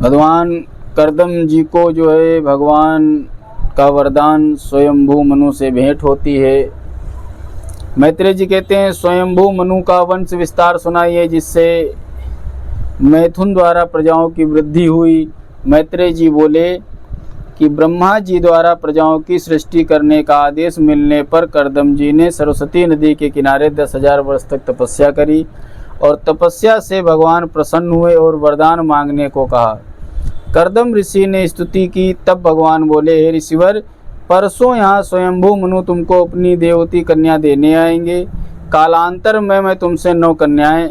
भगवान कर्दम जी को जो है भगवान का वरदान स्वयंभू मनु से भेंट होती है। मैत्रेय जी कहते हैं स्वयंभू मनु का वंश विस्तार सुनाइए जिससे मैथुन द्वारा प्रजाओं की वृद्धि हुई। मैत्रेय जी बोले कि ब्रह्मा जी द्वारा प्रजाओं की सृष्टि करने का आदेश मिलने पर कर्दम जी ने सरस्वती नदी के किनारे 10,000 वर्ष तक तपस्या करी और तपस्या से भगवान प्रसन्न हुए और वरदान मांगने को कहा। कर्दम ऋषि ने स्तुति की, तब भगवान बोले, हे ऋषिवर, परसों यहाँ स्वयंभू मनु तुमको अपनी देवती कन्या देने आएंगे। कालांतर में मैं तुमसे 9 कन्याएं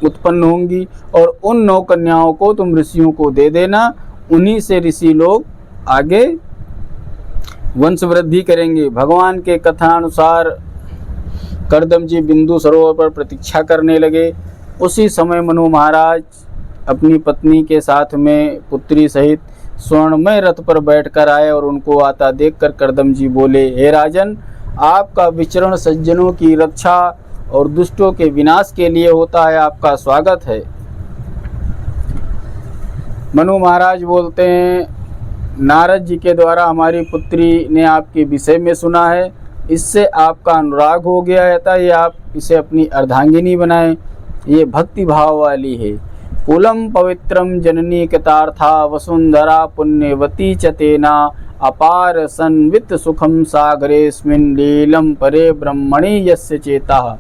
उत्पन्न होंगी और उन 9 कन्याओं को तुम ऋषियों को दे देना। उन्हीं से ऋषि लोग आगे वंश वृद्धि करेंगे। भगवान के कथानुसार कर्दम जी बिंदु सरोवर पर प्रतीक्षा करने लगे। उसी समय मनु महाराज अपनी पत्नी के साथ में पुत्री सहित स्वर्णमय रथ पर बैठकर आए और उनको आता देखकर कर्दम जी बोले, हे राजन, आपका विचरण सज्जनों की रक्षा और दुष्टों के विनाश के लिए होता है, आपका स्वागत है। मनु महाराज बोलते हैं, नारद जी के द्वारा हमारी पुत्री ने आपके विषय में सुना है, इससे आपका अनुराग हो गया है, अतः ये आप इसे अपनी अर्धांगिनी बनाएं। ये भक्ति भाव वाली है। कुलम पवित्रम जननी कृतार्था वसुंधरा पुण्यवती च तेना अपार संवित सुखम सागरेस्मिन् लीलम परे ब्रह्मणि यस्य चेता।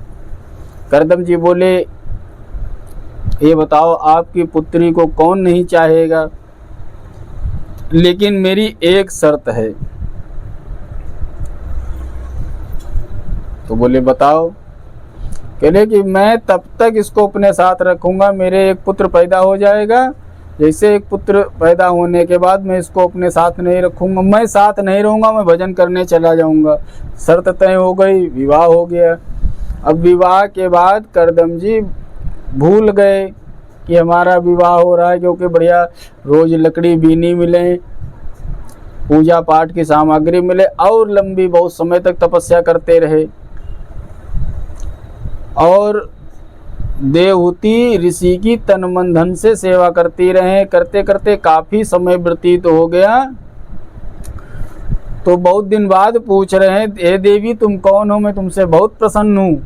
कर्दम जी बोले, ये बताओ आपकी पुत्री को कौन नहीं चाहेगा, लेकिन मेरी एक शर्त है। तो बोले बताओ। कहले कि मैं तब तक इसको अपने साथ रखूंगा, मेरे एक पुत्र पैदा हो जाएगा, जैसे एक पुत्र पैदा होने के बाद मैं इसको अपने साथ नहीं रखूंगा, मैं साथ नहीं रहूंगा, मैं भजन करने चला जाऊंगा। शर्त तय हो गई, विवाह हो गया। अब विवाह के बाद कर्दम जी भूल गए कि हमारा विवाह हो रहा है, क्योंकि बढ़िया रोज लकड़ी बीनी मिले, पूजा पाठ की सामग्री मिले और लंबी बहुत समय तक तपस्या करते रहे। और देवहूति ऋषि की तन मन धन से सेवा करती रहे। करते करते काफी समय व्यतीत हो गया। तो बहुत दिन बाद पूछ रहे हैं, हे देवी तुम कौन हो, मैं तुमसे बहुत प्रसन्न हूँ,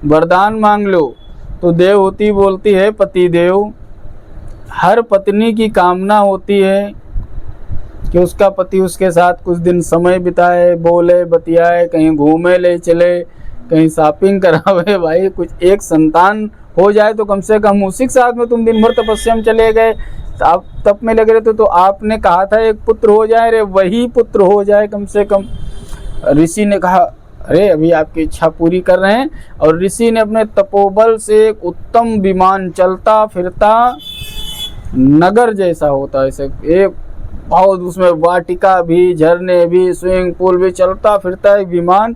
वरदान मांग लो। तो देवहूति बोलती है, पति देव, हर पत्नी की कामना होती है कि उसका पति उसके साथ कुछ दिन समय बिताए, बोले बतियाए, कहीं घूमे ले चले, कहीं शॉपिंग करावे। भाई कुछ एक संतान हो जाए तो कम से कम उसी के साथ में तुम दिन भर तपस्या में चले गए, तो आप तप में लगे रहते, तो आपने कहा था एक पुत्र हो जाए, रे वही पुत्र हो जाए कम से कम। ऋषि ने कहा, अरे अभी आपकी इच्छा पूरी कर रहे हैं। और ऋषि ने अपने तपोबल से एक उत्तम विमान, चलता फिरता नगर जैसा होता है, ऐसे एक बहुत, उसमें वाटिका भी, झरने भी, स्विमिंग पूल भी, चलता फिरता एक विमान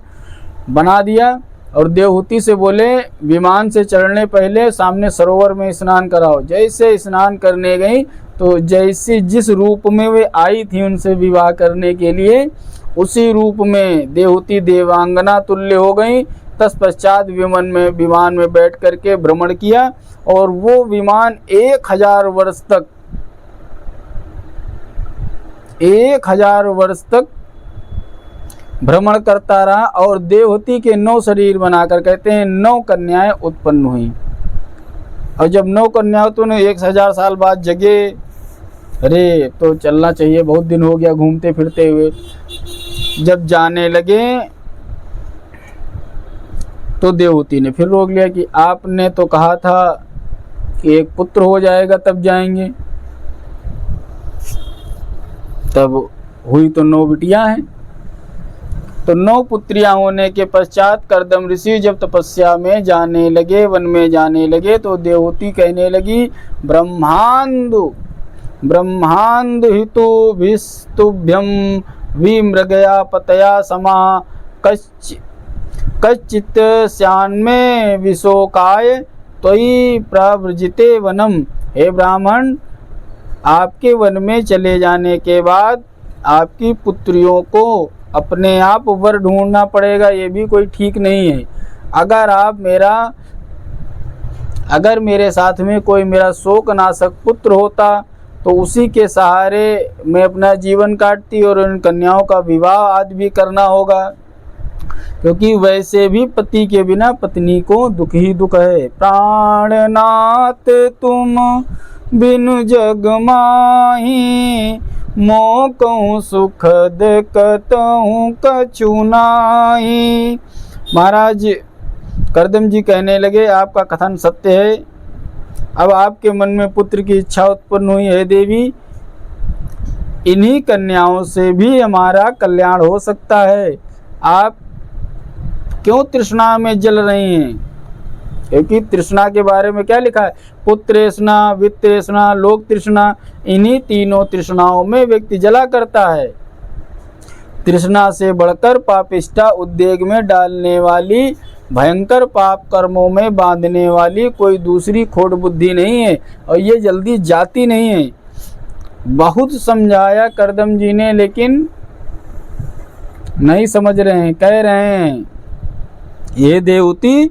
बना दिया। और देवहूति से बोले, विमान से चढ़ने पहले सामने सरोवर में स्नान कराओ। जैसे स्नान करने गई तो जैसे जिस रूप में वे आई थी उनसे विवाह करने के लिए, उसी रूप में देवहूति देवांगना तुल्य हो गई। तत्पश्चात विमान में बैठ करके भ्रमण किया और वो विमान 1000 वर्ष तक 1000 वर्ष तक भ्रमण करता रहा। और देवहूति के 9 शरीर बनाकर, कहते हैं 9 कन्याएं उत्पन्न हुई। और जब 9 कन्याओं तो 1000 साल बाद जगे, अरे तो चलना चाहिए, बहुत दिन हो गया घूमते फिरते हुए। जब जाने लगे तो देवहूति ने फिर रोक लिया कि आपने तो कहा था कि एक पुत्र हो जाएगा तब जाएंगे। तब हुई तो 9 बिटियां हैं। तो 9 पुत्रियां होने के पश्चात कर्दम ऋषि जब तपस्या में जाने लगे, वन में जाने लगे, तो देवहूति कहने लगी, ब्रह्मांड हितु भिस्तुभ्यम विमृगया पतया समा कच्चित श्यान्मे विशोकाय त्वयि प्रव्रजिते वनम। हे ब्राह्मण, आपके वन में चले जाने के बाद आपकी पुत्रियों को अपने आप वर ढूंढना पड़ेगा, ये भी कोई ठीक नहीं है। अगर मेरे साथ में कोई मेरा शोकनाशक पुत्र होता तो उसी के सहारे मैं अपना जीवन काटती और उन कन्याओं का विवाह आज भी करना होगा, क्योंकि वैसे भी पति के बिना पत्नी को दुख ही दुख है। प्राणनाथ तुम बिनु जग माही, मोकहु सुखद कतहु कछु नाहि। महाराज करदम जी कहने लगे, आपका कथन सत्य है। अब आपके मन में पुत्र की इच्छा उत्पन्न हुई है देवी, इन्हीं कन्याओं से भी हमारा कल्याण हो सकता है। आप क्यों तृष्णा में जल रही हैं? क्योंकि तृष्णा के बारे में क्या लिखा है? पुत्रेष्णा, वित्तृष्णा, लोक तृष्णा, इन्हीं तीनों तृष्णाओं में व्यक्ति जला करता है। तृष्णा से बढ़कर पापिष्ठा उद्वेग में डालने वाली, भयंकर पाप कर्मों में बांधने वाली कोई दूसरी खोट बुद्धि नहीं है, और ये जल्दी जाती नहीं है। बहुत समझाया करदम जी ने, लेकिन नहीं समझ रहे हैं। कह रहे हैं, ये देवती,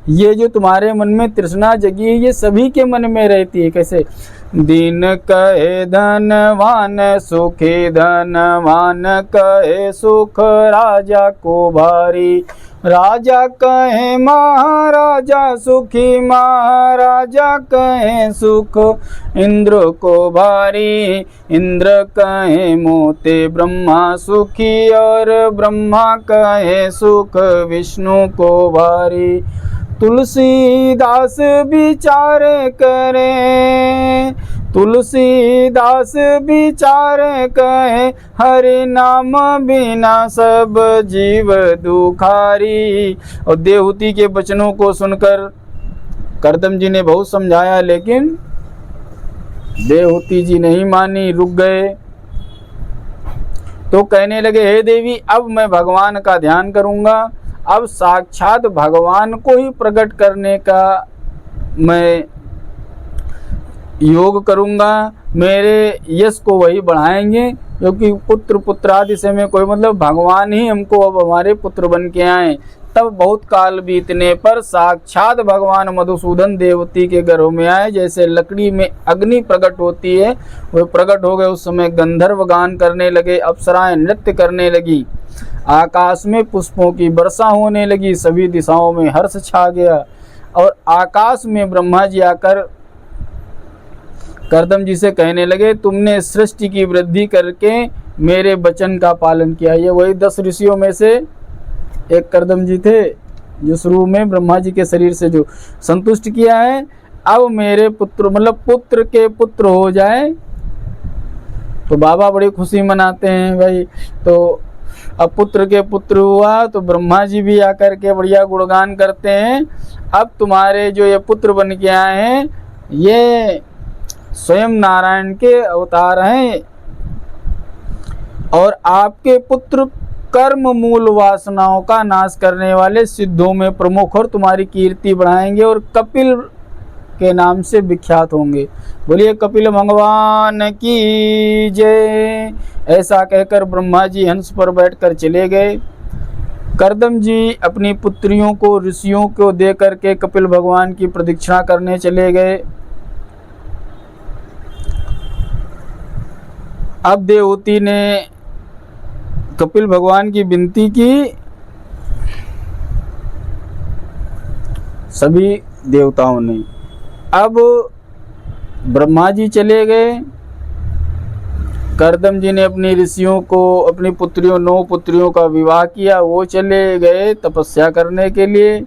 ये जो तुम्हारे मन में तृष्णा जगी है, ये सभी के मन में रहती है। कैसे? दिन कहे धनवान सुखी, धनवान कहे सुख राजा को भारी, राजा कहे महाराजा सुखी, महाराजा कहे सुख इंद्र को भारी, इंद्र कहे मोते ब्रह्मा सुखी, और ब्रह्मा कहे सुख विष्णु को भारी। तुलसीदास विचार करे, तुलसीदास विचार कहे, हरि नाम बिना सब जीव दुखारी। और देवहूति के वचनों को सुनकर करदम जी ने बहुत समझाया, लेकिन देवहूति जी नहीं मानी, रुक गए। तो कहने लगे, हे देवी, अब मैं भगवान का ध्यान करूंगा, अब साक्षात भगवान को ही प्रकट करने का मैं योग करूंगा, मेरे यश को वही बढ़ाएंगे, क्योंकि पुत्र पुत्रादि से में कोई मतलब, भगवान ही हमको अब हमारे पुत्र बन के आए। तब बहुत काल बीतने पर साक्षात भगवान मधुसूदन देवती के गर्भ में आए। जैसे लकड़ी में अग्नि प्रकट होती है, वो प्रकट हो गए। उस समय गंधर्व गान करने लगे, अप्सराएं नृत्य करने लगी, आकाश में पुष्पों की वर्षा होने लगी, सभी दिशाओं में हर्ष छा गया। और आकाश में ब्रह्मा जी आकर करदम जी से कहने लगे, तुमने सृष्टि की वृद्धि करके मेरे वचन का पालन किया। ये वही 10 ऋषियों में से एक करदम जी थे, जो शुरू में ब्रह्मा जी के शरीर से जो संतुष्ट किया है। अब मेरे पुत्र, मतलब पुत्र के पुत्र हो जाए तो बाबा बड़ी खुशी मनाते हैं भाई। तो अब पुत्र के पुत्र हुआ तो ब्रह्मा जी भी आकर के बढ़िया गुणगान करते हैं। अब तुम्हारे जो ये पुत्र बन के आए हैं, ये स्वयं नारायण के अवतार हैं, और आपके पुत्र कर्म मूल वासनाओं का नाश करने वाले सिद्धों में प्रमुख, और तुम्हारी कीर्ति बढ़ाएंगे और कपिल के नाम से विख्यात होंगे। बोलिए कपिल भगवान की जय। ऐसा कहकर ब्रह्मा जी हंस पर बैठकर चले गए। करदम जी अपनी पुत्रियों को ऋषियों को दे करके कपिल भगवान की प्रदक्षिणा करने चले गए। अब देवहूति ने कपिल भगवान की विनती की, सभी देवताओं ने। अब ब्रह्मा जी चले गए, करदम जी ने अपनी ऋषियों को, अपनी पुत्रियों 9 पुत्रियों का विवाह किया, वो चले गए तपस्या करने के लिए।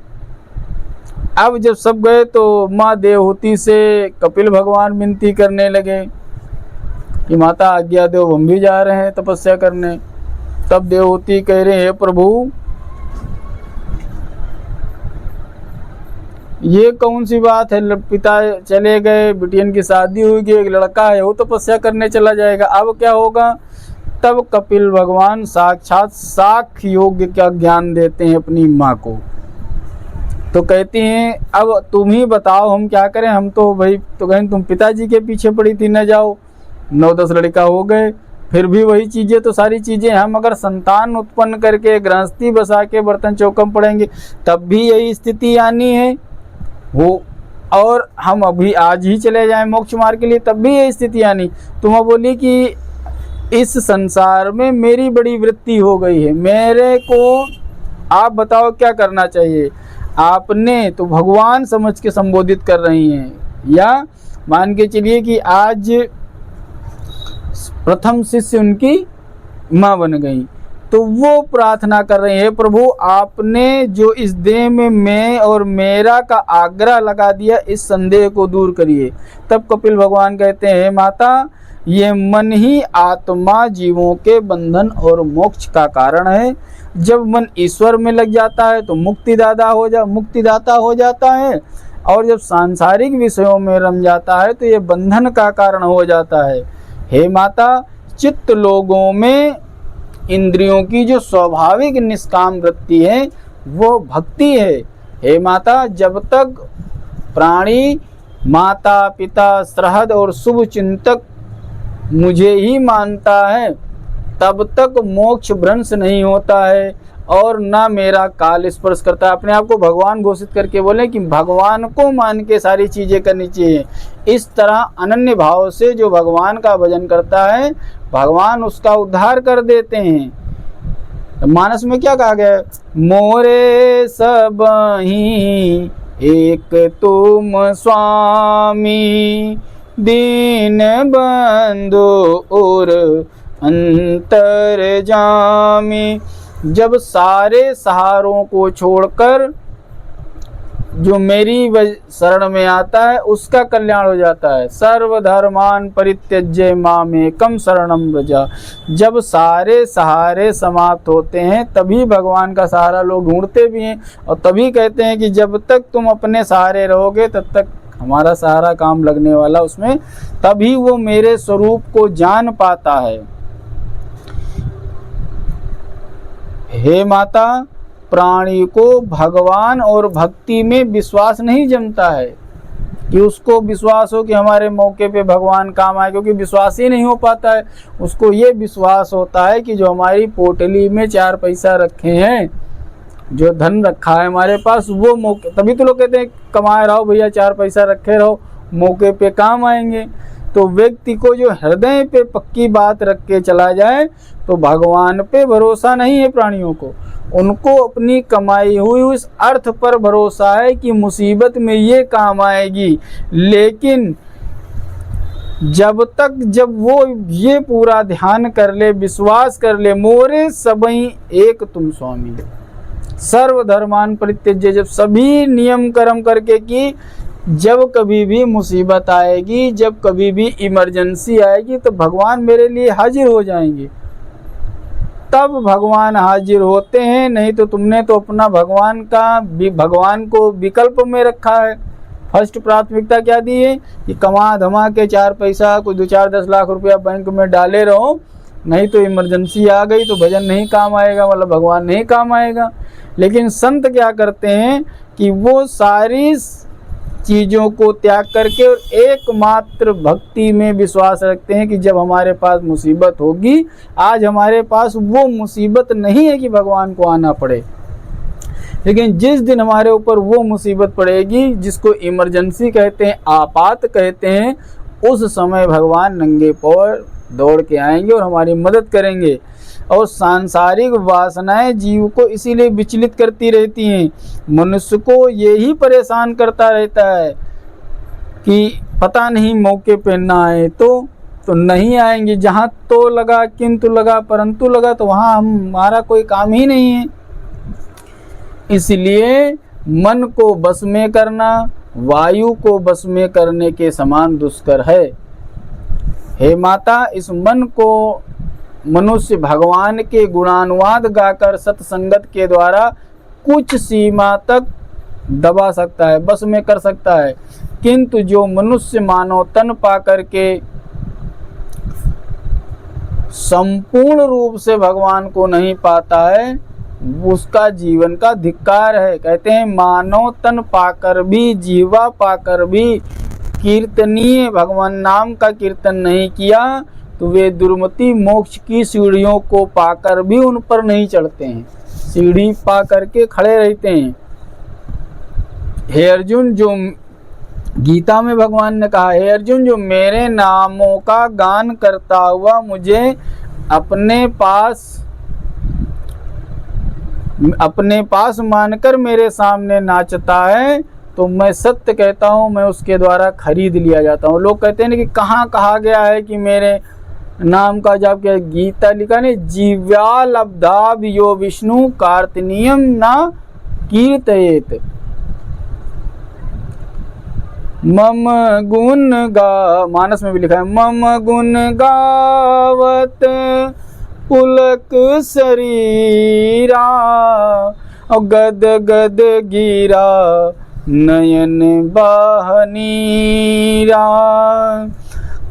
अब जब सब गए तो माँ देवहूति से कपिल भगवान विनती करने लगे कि माता आज्ञा दो, हम भी जा रहे हैं तपस्या करने। तब देवहूति कह रहे हैं, प्रभु ये कौन सी बात है, पिता चले गए, बिटियन की शादी हुई, एक लड़का है वो तपस्या करने चला जाएगा, अब क्या होगा। तब कपिल भगवान साक्षात साक्ष्य योग का ज्ञान देते हैं अपनी माँ को। तो कहती हैं, अब तुम ही बताओ हम क्या करें, हम तो भाई, तो कहें तुम पिताजी के पीछे पड़ी थी, न जाओ, 9-10 लड़का हो गए, फिर भी वही चीज़ें तो सारी चीज़ें। हम अगर संतान उत्पन्न करके गृहस्थी बसा के बर्तन चौकम पड़ेंगे तब भी यही स्थिति आनी है। वो और हम अभी आज ही चले जाएं मोक्ष मार्ग के लिए, तब भी ये स्थितियाँ नहीं। तो वह बोली कि इस संसार में मेरी बड़ी वृत्ति हो गई है, मेरे को आप बताओ क्या करना चाहिए। आपने तो भगवान समझ के संबोधित कर रही हैं, या मान के चलिए कि आज प्रथम शिष्य उनकी माँ बन गई, तो वो प्रार्थना कर रहे हैं, प्रभु आपने जो इस देह में मैं और मेरा का आग्रह लगा दिया, इस संदेह को दूर करिए। तब कपिल भगवान कहते हैं, माता ये मन ही आत्मा जीवों के बंधन और मोक्ष का कारण है। जब मन ईश्वर में लग जाता है तो मुक्तिदाता हो जाता है, और जब सांसारिक विषयों में रम जाता है तो ये बंधन का कारण हो जाता है। हे माता, चित्त लोगों में इंद्रियों की जो स्वाभाविक निष्काम वृत्ति है वो भक्ति है। हे माता, जब तक प्राणी माता पिता सहृद और शुभ चिंतक मुझे ही मानता है, तब तक मोक्ष भ्रंश नहीं होता है और ना मेरा काल स्पर्श करता है। अपने आप को भगवान घोषित करके बोले कि भगवान को मान के सारी चीज़ें करनी चाहिए। इस तरह अनन्य भाव से जो भगवान का भजन करता है, भगवान उसका उद्धार कर देते हैं। मानस में क्या कहा गया है, मोरे सब ही एक तुम स्वामी, दीन बंधु और अंतर्जामी। जब सारे सहारों को छोड़कर जो मेरी शरण में आता है उसका कल्याण हो जाता है। सर्वधर्मान परित्यज्य मामेकम शरणम व्रज। जब सारे सहारे समाप्त होते हैं तभी भगवान का सहारा लोग ढूंढते भी हैं, और तभी कहते हैं कि जब तक तुम अपने सहारे रहोगे तब तक हमारा सहारा काम लगने वाला उसमें, तभी वो मेरे स्वरूप को जान पाता है। हे माता, प्राणी को भगवान और भक्ति में विश्वास नहीं जमता है कि उसको विश्वास हो कि हमारे मौके पे भगवान काम आए, क्योंकि विश्वास ही नहीं हो पाता है। उसको ये विश्वास होता है कि जो हमारी पोटली में 4 पैसा रखे हैं, जो धन रखा है हमारे पास, वो मौके, तभी तो लोग कहते हैं कमाए रहो भैया, 4 पैसा रखे रहो, मौके पे काम आएंगे। तो व्यक्ति को जो हृदय पे पक्की बात रख के चला जाए, तो भगवान पे भरोसा नहीं है प्राणियों को, उनको अपनी कमाई हुई उस अर्थ पर भरोसा है कि मुसीबत में ये काम आएगी। लेकिन जब वो ये पूरा ध्यान कर ले, विश्वास कर ले, मोरे सबई एक तुम स्वामी, सर्वधर्मान परित्यज्य, जब सभी नियम कर्म करके कि जब कभी भी मुसीबत आएगी, जब कभी भी इमरजेंसी आएगी तो भगवान मेरे लिए हाजिर हो जाएंगे, तब भगवान हाजिर होते हैं। नहीं तो तुमने तो अपना भगवान को विकल्प में रखा है। फर्स्ट प्राथमिकता क्या दी है कि कमा धमा के 4 पैसा, कोई 2-4-10 लाख रुपया बैंक में डाले रहो, नहीं तो इमरजेंसी आ गई तो भजन नहीं काम आएगा, मतलब भगवान नहीं काम आएगा। लेकिन संत क्या करते हैं कि वो सारी चीज़ों को त्याग करके और एकमात्र भक्ति में विश्वास रखते हैं कि जब हमारे पास मुसीबत होगी, आज हमारे पास वो मुसीबत नहीं है कि भगवान को आना पड़े, लेकिन जिस दिन हमारे ऊपर वो मुसीबत पड़ेगी जिसको इमरजेंसी कहते हैं, आपात कहते हैं, उस समय भगवान नंगे पैर दौड़ के आएंगे और हमारी मदद करेंगे। और सांसारिक वासनाएं जीव को इसीलिए विचलित करती रहती हैं, मनुष्य को यही परेशान करता रहता है कि पता नहीं मौके पे ना आए तो नहीं आएंगे। जहाँ तो लगा, किंतु लगा, परंतु लगा, तो वहाँ हमारा कोई काम ही नहीं है। इसलिए मन को बस में करना वायु को बस में करने के समान दुष्कर है। हे माता, इस मन को मनुष्य भगवान के गुणानुवाद गाकर सत्संगत के द्वारा कुछ सीमा तक दबा सकता है, बस में कर सकता है, किंतु जो मनुष्य मानव तन पाकर के संपूर्ण रूप से भगवान को नहीं पाता है, उसका जीवन का धिक्कार है। कहते हैं मानव तन पाकर भी, जीवा पाकर भी कीर्तनीय भगवान नाम का कीर्तन नहीं किया तो वे दुर्मति मोक्ष की सीढ़ियों को पाकर भी उन पर नहीं चढ़ते हैं, सीढ़ी पा करके खड़े रहते हैं। हे अर्जुन, जो गीता में भगवान ने कहा, हे अर्जुन, जो मेरे नामों का गान करता हुआ मुझे अपने पास मानकर मेरे सामने नाचता है, तो मैं सत्य कहता हूँ, मैं उसके द्वारा खरीद लिया जाता हूँ। लोग कहते हैं ना कि कहाँ कहा गया है कि मेरे नाम का जाप क्या? गीता लिखा नहीं, जीव्या लब्धा यो विष्णु कार्तनीयम ना कीर्तयेत मम गुण गा, मानस में भी लिखा है, मम गुण गावत पुलक शरीरा और गद गद गिरा नयन बहनीरा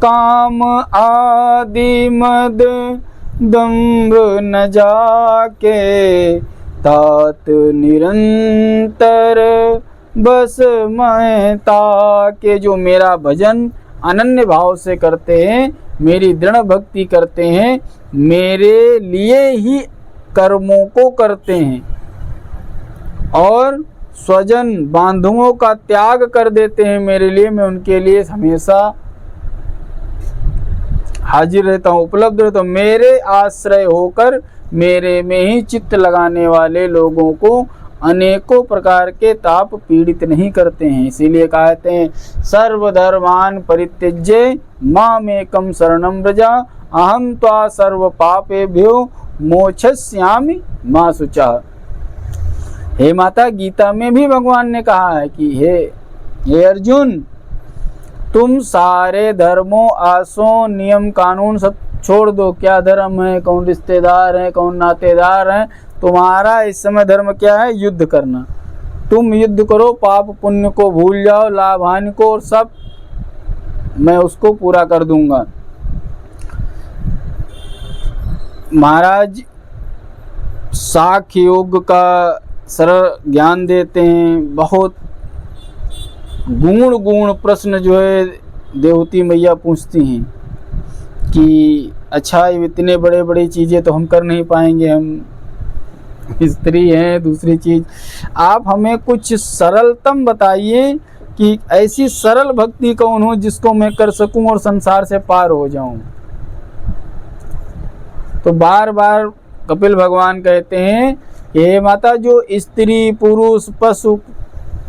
काम आदि मद दम्भ न जाके तात निरंतर बस मैं ताके। जो मेरा भजन अनन्य भाव से करते हैं, मेरी दृढ़ भक्ति करते हैं, मेरे लिए ही कर्मों को करते हैं और स्वजन बांधुओं का त्याग कर देते हैं मेरे लिए, मैं उनके लिए हमेशा हाजिर रहता हूँ, उपलब्ध रहता हूँ। मेरे आश्रय होकर मेरे में ही चित्त लगाने वाले लोगों को अनेकों प्रकार के ताप पीड़ित नहीं करते हैं। इसीलिए कहते हैं, सर्वधर्मान परित्यज्य मामेकं शरणं व्रजा अहं त्वा सर्व पापेभ्यो मोक्षयिष्यामि मा शुचः। हे माता, गीता में भी भगवान ने कहा है कि हे अर्जुन, तुम सारे धर्मों, आसों, नियम कानून सब छोड़ दो। क्या धर्म है, कौन रिश्तेदार है, कौन नातेदार है, तुम्हारा इस समय धर्म क्या है? युद्ध करना। तुम युद्ध करो, पाप पुण्य को भूल जाओ, लाभ हानि को, और सब मैं उसको पूरा कर दूंगा। महाराज साख्य योग का सरल ज्ञान देते हैं। बहुत गुण प्रश्न जो है देवती मैया पूछती हैं कि अच्छा, इतने बड़े बड़ी चीज़ें तो हम कर नहीं पाएंगे, हम स्त्री हैं। दूसरी चीज़, आप हमें कुछ सरलतम बताइए कि ऐसी सरल भक्ति कौन हो जिसको मैं कर सकूं और संसार से पार हो जाऊं। तो बार बार कपिल भगवान कहते हैं, हे माता, जो स्त्री पुरुष पशु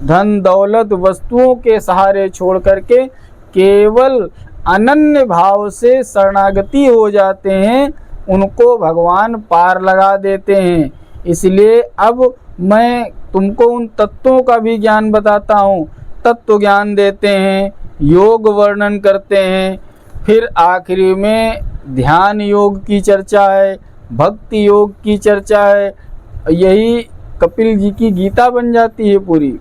धन दौलत वस्तुओं के सहारे छोड़ करके केवल अनन्य भाव से शरणागति हो जाते हैं, उनको भगवान पार लगा देते हैं। इसलिए अब मैं तुमको उन तत्वों का भी ज्ञान बताता हूँ। तत्व ज्ञान देते हैं, योग वर्णन करते हैं, फिर आखिरी में ध्यान योग की चर्चा है, भक्ति योग की चर्चा है। यही कपिल जी की गीता बन जाती है पूरी।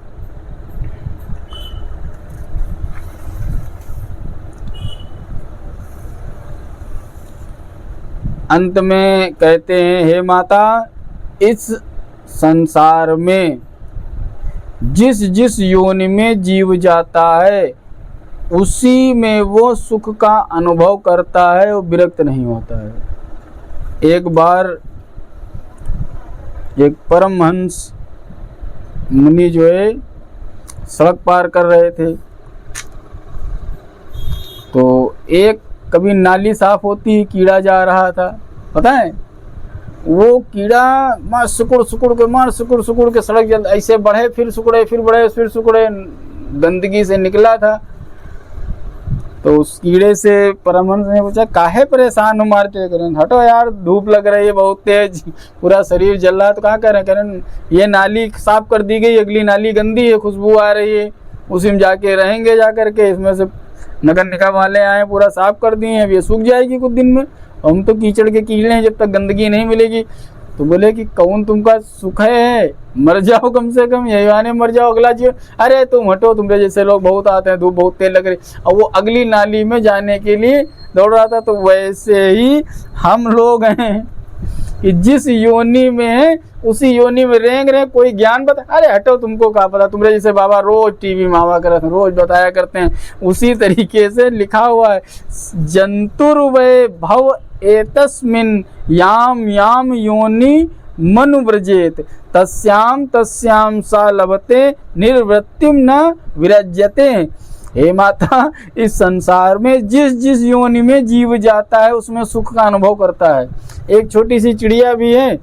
अंत में कहते हैं, हे माता, इस संसार में जिस जिस योनि में जीव जाता है उसी में वो सुख का अनुभव करता है, वो विरक्त नहीं होता है। एक बार एक परमहंस मुनि जो है सड़क पार कर रहे थे, तो एक कभी नाली साफ होती, कीड़ा जा रहा था, पता है, वो कीड़ा मार सुकुड़ सुकुड़ के सड़क जल ऐसे बढ़े, फिर सुकुड़े, फिर बढ़े, फिर सुकुड़े, गंदगी से निकला था। तो उस कीड़े से परमहंस ने पूछा, काहे परेशान हो मारते? करें, हटो यार, धूप लग रही है बहुत तेज, पूरा शरीर जल रहा है। तो कहाँ करें, ये नाली साफ कर दी गई, अगली नाली गंदी है, खुशबू आ रही है, उसी में जाके रहेंगे, जा करके इसमें से नगर निगम वाले आए, पूरा साफ कर दिए हैं, अब ये सूख जाएगी कुछ दिन में। हम तो कीचड़ के कीड़े हैं, जब तक गंदगी नहीं मिलेगी। तो बोले कि कौन तुमका सुख है, मर जाओ कम से कम, यही आने मर जाओ, अगला जीव। अरे तुम हटो, तुम्हारे जैसे लोग बहुत आते हैं, धूप बहुत तेज लग रही, और वो अगली नाली में जाने के लिए दौड़ रहा था। तो वैसे ही हम लोग हैं कि जिस योनि में है उसी योनि में रेंग रहे। कोई ज्ञान बता, अरे हटो, तुमको क्या पता, तुम्हारे जैसे बाबा रोज टीवी में आवा करते हैं, रोज बताया करते हैं। उसी तरीके से लिखा हुआ है, जंतुर्वै भव एतस्मिन् याम याम योनि मनुव्रजेत तस्याम तस्याम सा लभते निर्वृत्तिम न विरज्यते। हे माता, इस संसार में जिस जिस योनि में जीव जाता है उसमें सुख का अनुभव करता है। एक छोटी सी चिड़िया भी है,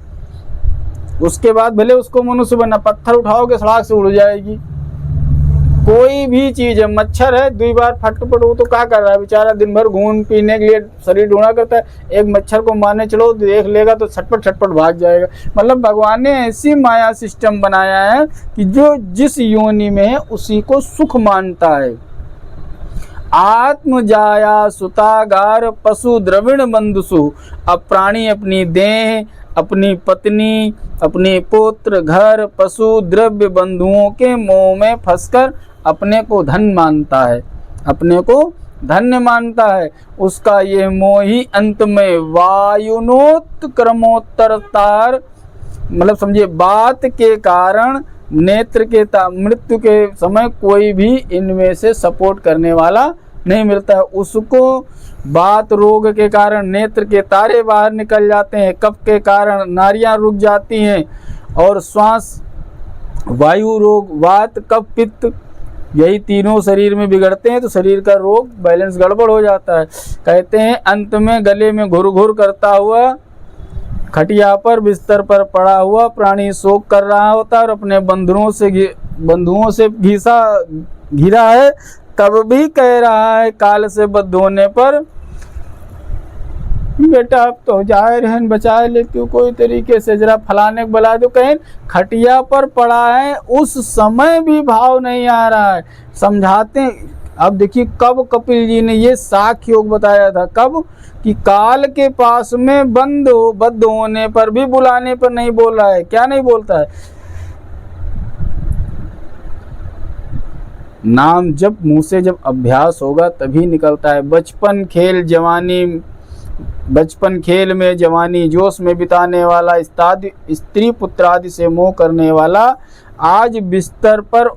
उसके बाद भले उसको मनुष्य बना, पत्थर उठाओगे सड़क से उड़ जाएगी। कोई भी चीज है, मच्छर है, 2 बार फटफट हो तो क्या कर रहा है बेचारा, दिन भर घूम पीने के लिए शरीर ढूंढा करता है, एक मच्छर को मारने चलो देख लेगा तो छटपट छटपट भाग जाएगा। मतलब भगवान ने ऐसी माया सिस्टम बनाया है कि जो जिस योनि में है उसी को सुख मानता है। आत्म जाया सुतागार पशु द्रविण बंधुसु। अब प्राणी अपनी देह, अपनी पत्नी, अपने पुत्र, घर, पशु, द्रव्य, बंधुओं के मोह में फंसकर अपने को धन मानता है, अपने को धन्य मानता है। उसका ये मोह ही अंत में वायुनोत्क्रमोत्तरतार, मतलब समझिए बात के कारण नेत्र के मृत्यु के समय कोई भी इनमें से सपोर्ट करने वाला नहीं मिलता है। उसको बात रोग के कारण नेत्र के तारे बाहर निकल जाते हैं, कफ के कारण नाड़ियां रुक जाती हैं, और श्वास, वायु रोग, वात, कफ, पित्त, यही तीनों शरीर में बिगड़ते हैं तो शरीर का रोग बैलेंस गड़बड़ हो जाता है। कहते हैं अंत में गले में घुर घुर करता हुआ खटिया पर बिस्तर पर पड़ा हुआ प्राणी शोक कर रहा होता है और अपने बंधुओं से घिरा है, तब भी कह रहा है काल से बद्ध होने पर, बेटा अब तो जाए रहन बचाए लेती हूँ कोई तरीके से, जरा फलाने को बुला दो। कहीं खटिया पर पड़ा है उस समय भी भाव नहीं आ रहा है, समझाते हैं। अब देखिए कब कपिल जी ने ये साख योग बताया था, कब कि काल के पास में बद्ध होने पर भी बुलाने पर नहीं बोल रहा है। क्या नहीं बोलता है? नाम जब मुंह से जब अभ्यास होगा तभी निकलता है। बचपन खेल में जवानी जोश में बिताने वाला, स्त्री पुत्र आदि से मोह करने वाला, आज बिस्तर पर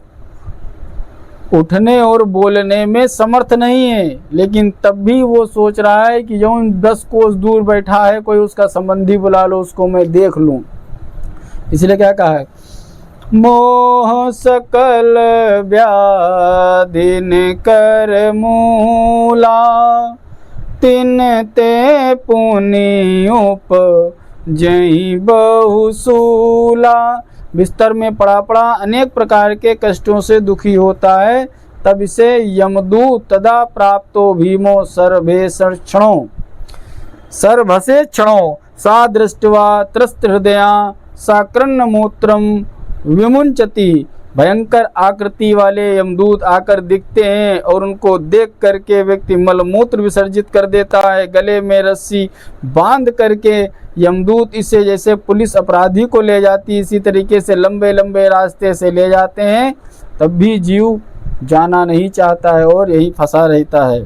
उठने और बोलने में समर्थ नहीं है, लेकिन तब भी वो सोच रहा है कि जो 10 कोस दूर बैठा है कोई उसका संबंधी बुला लो, उसको मैं देख लूं। इसलिए क्या कहा है, मोह सकल व्याधिन कर मूला, तिन ते पुनि उपजहि बहुसूला। बिस्तर में पड़ा पड़ा अनेक प्रकार के कष्टों से दुखी होता है, तब इसे यमदूत तदा प्राप्तो भीमो सर्भसे क्षणों सा दृष्ट्वा त्रस्त हृदया साकृन्न मूत्रम विमुंचति। भयंकर आकृति वाले यमदूत आकर दिखते हैं और उनको देख करके व्यक्ति मलमूत्र विसर्जित कर देता है। गले में रस्सी बांध करके यमदूत इसे जैसे पुलिस अपराधी को ले जाती है, इसी तरीके से लंबे लंबे रास्ते से ले जाते हैं, तब भी जीव जाना नहीं चाहता है और यही फंसा रहता है।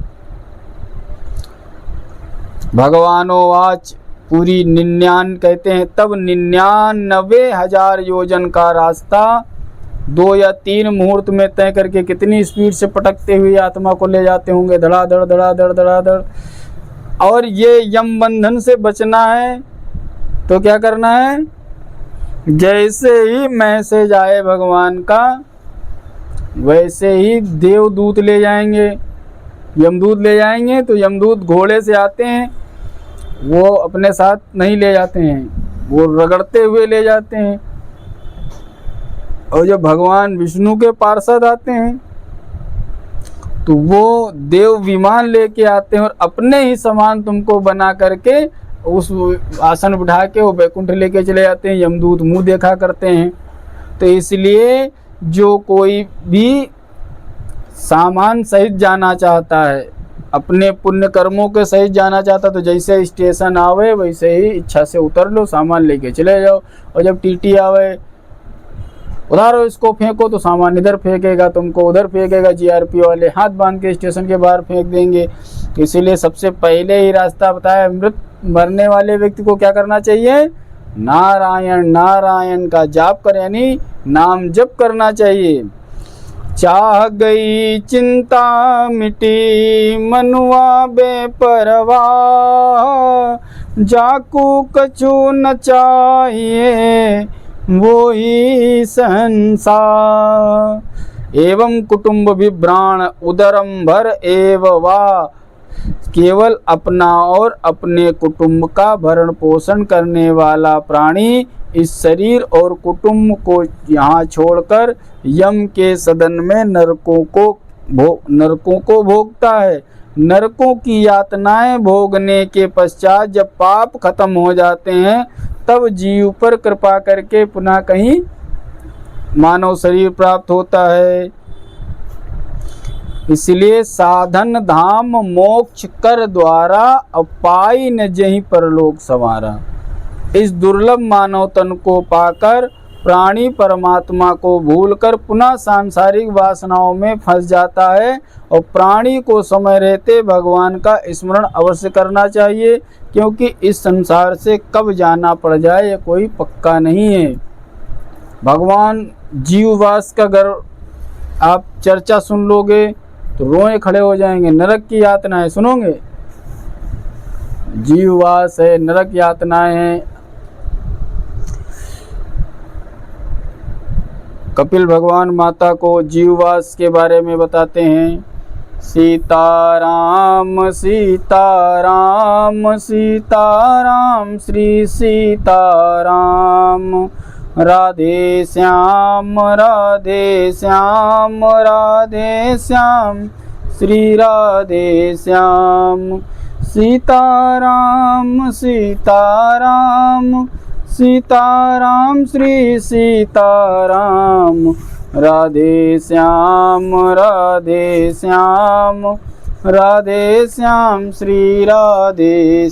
भगवानोवाच पूरी 99 कहते हैं, तब 99,000 योजन का रास्ता 2 या 3 मुहूर्त में तय करके कितनी स्पीड से पटकते हुए आत्मा को ले जाते होंगे, धड़ाधड़ धड़ाधड़ धड़ाधड़। और ये यम बंधन से बचना है तो क्या करना है, जैसे ही मैसेज आए भगवान का वैसे ही देवदूत ले जाएंगे, यमदूत ले जाएंगे। तो यमदूत घोड़े से आते हैं, वो अपने साथ नहीं ले जाते हैं, वो रगड़ते हुए ले जाते हैं। और जब भगवान विष्णु के पार्षद आते हैं तो वो देव विमान लेके आते हैं और अपने ही समान तुमको बना करके उस आसन बिठा के वो बैकुंठ लेके चले जाते हैं। यमदूत मुंह देखा करते हैं। तो इसलिए जो कोई भी सामान सहित जाना चाहता है, अपने पुण्य कर्मों के सहित जाना चाहता, तो जैसे स्टेशन आवे वैसे ही इच्छा से उतर लो, सामान लेके चले जाओ। और जब टीटी आवे उधर इसको फेंको तो सामान इधर फेंकेगा, तुमको उधर फेंकेगा, जीआरपी वाले हाथ बांध के स्टेशन के बाहर फेंक देंगे। इसीलिए सबसे पहले ही रास्ता बताया, मरने वाले व्यक्ति को क्या करना चाहिए, नारायण नारायण का जाप कर, यानी नाम जप करना चाहिए। चाह गई चिंता मिटी मनुआ बेपरवाह, जाकू कछु न चाहिए वो ही संसार। एवं कुटुंब विभ्राण उदरम भर एव वा, केवल अपना और अपने कुटुंब का भरण पोषण करने वाला प्राणी इस शरीर और कुटुंब को यहाँ छोड़कर यम के सदन में नरकों को भोगता है। नरकों की यातनाएं भोगने के पश्चात जब पाप खत्म हो जाते हैं तब जीव पर कृपा करके पुनः कहीं मानव शरीर प्राप्त होता है। इसलिए साधन धाम मोक्ष कर द्वारा अपाई न जहीं परलोक संवारा। इस दुर्लभ मानव तन को पाकर प्राणी परमात्मा को भूलकर पुनः सांसारिक वासनाओं में फंस जाता है। और प्राणी को समय रहते भगवान का स्मरण अवश्य करना चाहिए, क्योंकि इस संसार से कब जाना पड़ जाए ये कोई पक्का नहीं है। भगवान जीववास का अगर आप चर्चा सुन लोगे तो रोए खड़े हो जाएंगे। नरक की यातनाएं सुनोगे, जीववास है, नरक यातनाएं हैं। कपिल भगवान माता को जीववास के बारे में बताते हैं। सीताराम सीताराम सीताराम श्री सीताराम, राधे श्याम राधे श्याम राधे श्याम श्री राधे श्याम। सीताराम सीताराम सीताराम श्री सीताराम, राधे श्याम राधे श्याम राधे श्याम श्री राधे।